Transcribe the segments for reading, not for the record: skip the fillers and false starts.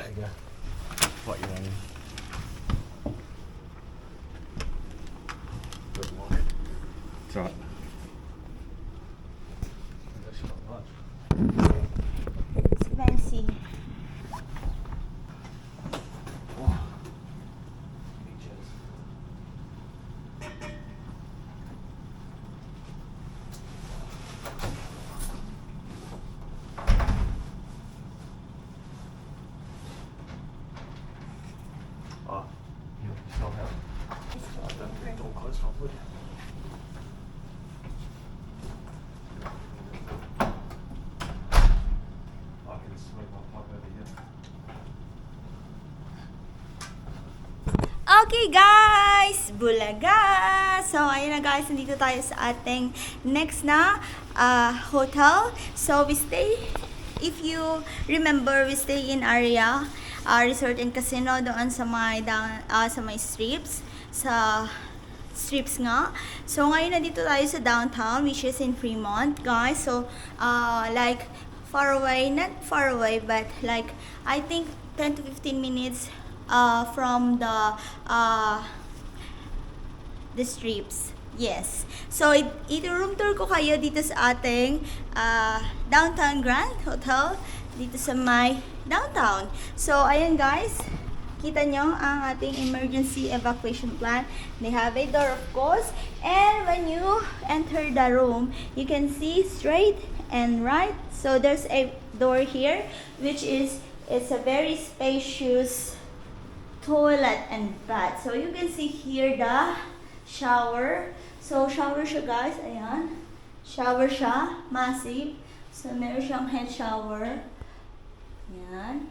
There you go. What you want? Good luck. It's alright. It's fancy. Oh, you still have? Don't close properly. I can swing my plug over here. Okay guys, bulaga! So ayun na guys, nandito tayo sa ating next na hotel. So we stay, if you remember, we stay in area resort and casino doon sa may sa may strips, sa strips nga. So ngayon nandito tayo sa downtown, which is in Fremont guys. So like far away, not far away, but like I think 10 to 15 minutes from the strips. Yes. So i-room tour ko kayo dito sa ating Downtown Grand Hotel dito sa may downtown. So ayan guys, kita nyo ang ating emergency evacuation plan. They have a door of course, and when you enter the room, you can see straight and right. So there's a door here, which is, it's a very spacious toilet and bath. So you can see here the shower. So shower siya guys, ayan. Shower siya, massive. So meron siyang head shower. Ayan.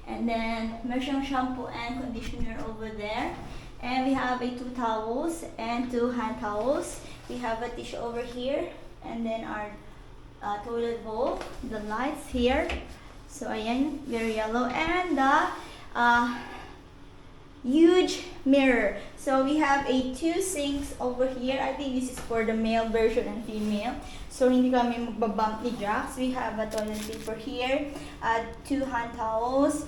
And then meron siyang shampoo and conditioner over there. And we have 2 towels and 2 hand towels. We have a tissue over here. And then our toilet bowl. The lights here. So ayan, very yellow. And the huge mirror. So we have 2 sinks over here. I think this is for the male version and female. So hindi kami magbabump ni Jax. We have a toilet paper here, 2 hand towels,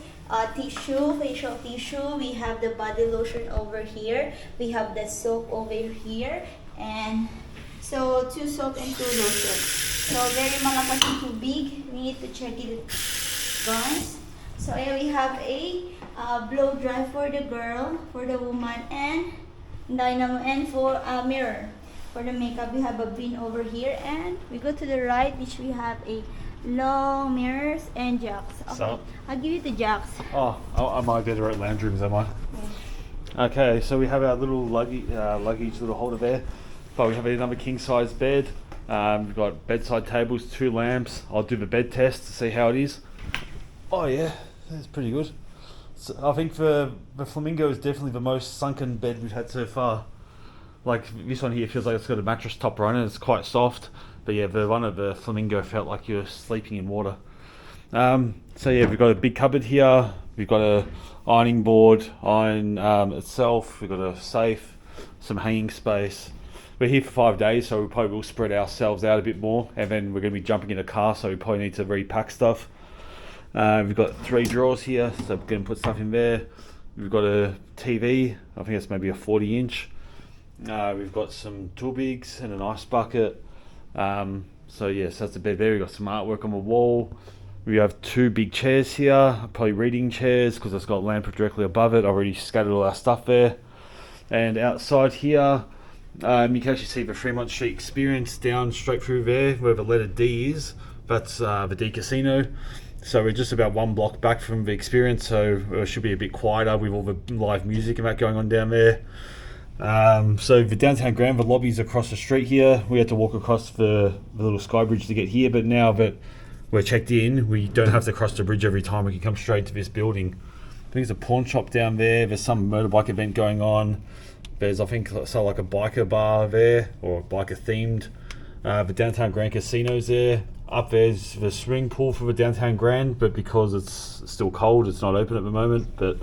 tissue, facial tissue. We have the body lotion over here. We have the soap over here, and so 2 soap and 2 lotion. So very malakas yung tubig. We need to check it, guys. So here we have a blow dry for the girl, for the woman, and InDaynaMo, and for a mirror. For the makeup, we have a bin over here, and we go to the right, which we have a long mirrors and jacks. Okay, So? I'll give you the jacks. Oh, I might better at lounge rooms, am I? Yeah. Okay, so we have our little luggage little holder there, but we have another king size bed. We've got bedside tables, 2 lamps. I'll do the bed test to see how it is. Oh yeah, that's pretty good. So I think the Flamingo is definitely the most sunken bed we've had so far. Like this one here feels like it's got a mattress topper on it. It's quite soft, but yeah, the one of the Flamingo felt like you're sleeping in water. So yeah, we've got a big cupboard here. We've got a ironing board, iron itself. We've got a safe, some hanging space. We're here for 5 days, so we probably will spread ourselves out a bit more, and then we're going to be jumping in a car, so we probably need to repack stuff. We've got 3 drawers here, so we're going to put stuff in there. We've got a TV, I think it's maybe a 40-inch. We've got some tool bigs and an ice bucket. So yes, that's the bed there. We've got some artwork on the wall. We have 2 big chairs here, probably reading chairs, because it's got a lamp directly above it. I've already scattered all our stuff there. And outside here, you can actually see the Fremont Street Experience down straight through there, where the letter D is. That's the D Casino. So we're just about 1 block back from the Experience, so it should be a bit quieter with all the live music and that going on down there. So the downtown Grand, the lobby's across the street here. We had to walk across the little sky bridge to get here, but now that we're checked in, we don't have to cross the bridge every time. We can come straight to this building. I think there's a pawn shop down there. There's some motorbike event going on. There's, I think, so like a biker bar there, or biker themed. The downtown Grand Casino's there. Up there's the swimming pool for the downtown Grand, but because it's still cold, it's not open at the moment. But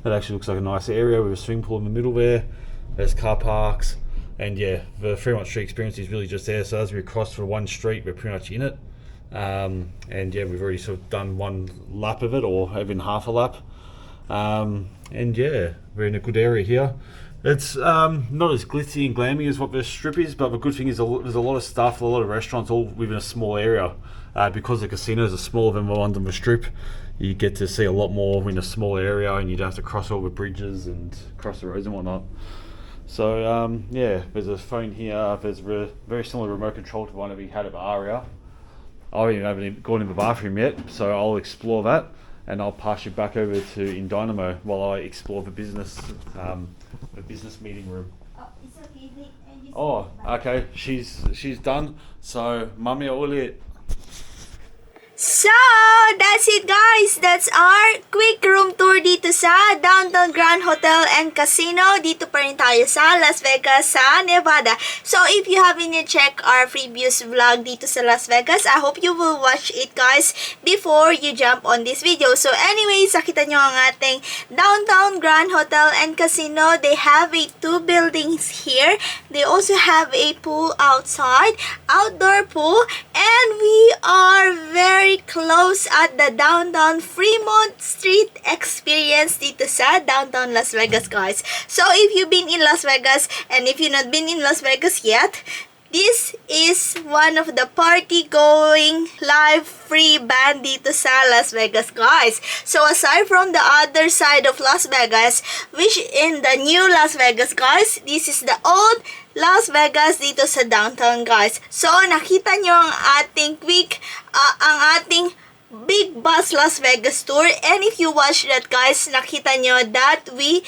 it actually looks like a nice area with a swimming pool in the middle there. There's car parks, and yeah, the Fremont Street Experience is really just there. So as we cross for 1 street, we're pretty much in it. And yeah, we've already sort of done 1 lap of it, or even half a lap. And yeah, we're in a good area here. It's not as glitzy and glammy as what the strip is, but the good thing is there's a lot of stuff, a lot of restaurants all within a small area. Because the casinos are smaller than the ones on the strip, you get to see a lot more in a small area, and you don't have to cross all the bridges and cross the roads and whatnot. So yeah, there's a phone here. There's a very similar remote control to the one that we had at the area. I haven't even gone in the bathroom yet, so I'll explore that, and I'll pass you back over to InDaynaMo while I explore the business meeting room. Oh, it's okay. Oh, okay. She's done. So, mummy, ulit. So, that's it guys. That's our quick room tour dito sa Downtown Grand Hotel and Casino. Dito pa rin tayo sa Las Vegas, sa Nevada. So, if you haven't yet checked our previous vlog dito sa Las Vegas, I hope you will watch it guys before you jump on this video. So, anyways, nakita nyo ang ating Downtown Grand Hotel and Casino. They have two buildings here. They also have a pool outside, outdoor pool, and we are very close at the downtown Fremont Street experience dito sa downtown Las Vegas guys. So if you've been in Las Vegas and if you've not been in Las Vegas yet, this is one of the party going live free band dito sa Las Vegas guys. So aside from the other side of Las Vegas, which in the new Las Vegas guys, this is the old Las Vegas dito sa downtown guys. So nakita nyo ang ating ang ating Big Bus Las Vegas tour, and if you watch that guys, nakita nyo that we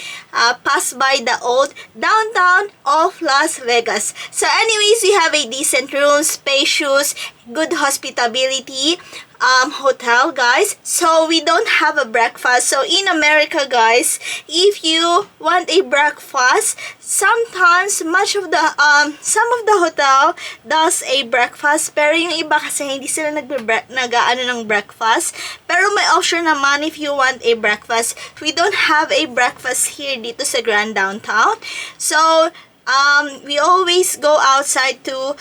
pass by the old downtown of Las Vegas. So anyways, we have a decent room, spacious, good hospitality hotel guys. So we don't have a breakfast. So in America guys, if you want a breakfast, sometimes some of the hotel does a breakfast, pero yung iba kasi hindi sila nag-ano ng breakfast. Pero may option naman if you want a breakfast. We don't have a breakfast here dito sa Grand Downtown. So we always go outside to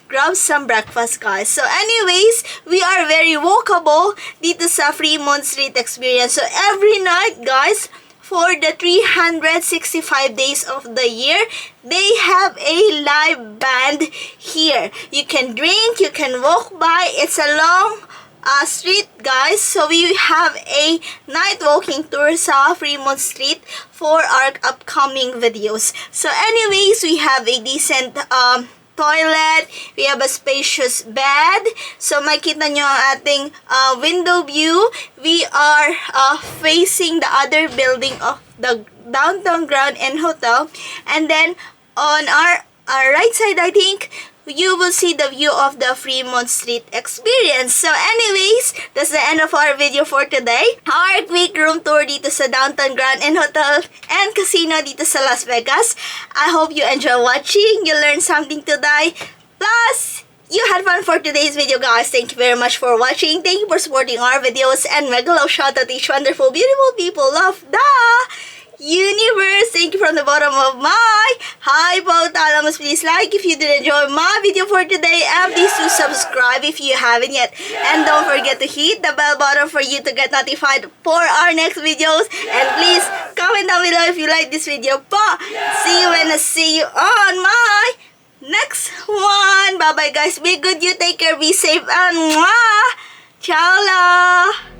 grab some breakfast guys. So anyways, we are very walkable dito sa Fremont Street experience. So every night guys, for the 365 days of the year, they have a live band here. You can drink, you can walk by. It's a long street guys, so we have a night walking tour sa Fremont Street for our upcoming videos. So anyways, we have a decent toilet, we have a spacious bed. So makita nyo ang ating window view. We are facing the other building of the Downtown Grand and Hotel, and then on our right side, I think you will see the view of the Fremont Street experience. So anyways, that's the end of our video for today. Our quick room tour dito sa Downtown Grand and Hotel and Casino dito sa Las Vegas. I hope you enjoy watching, you learned something today, plus you had fun for today's video guys. Thank you very much for watching. Thank you for supporting our videos, and mega love shout out to each wonderful beautiful people of the universe. Thank you from the bottom of my hypothalamus. Please like if you did enjoy my video for today, and please do subscribe if you haven't yet, and don't forget to hit the bell button for you to get notified for our next videos. And please comment down below if you like this video po. See you when I see you on my next one. Bye bye guys, be good, you take care, be safe, and mwah! Ciao la!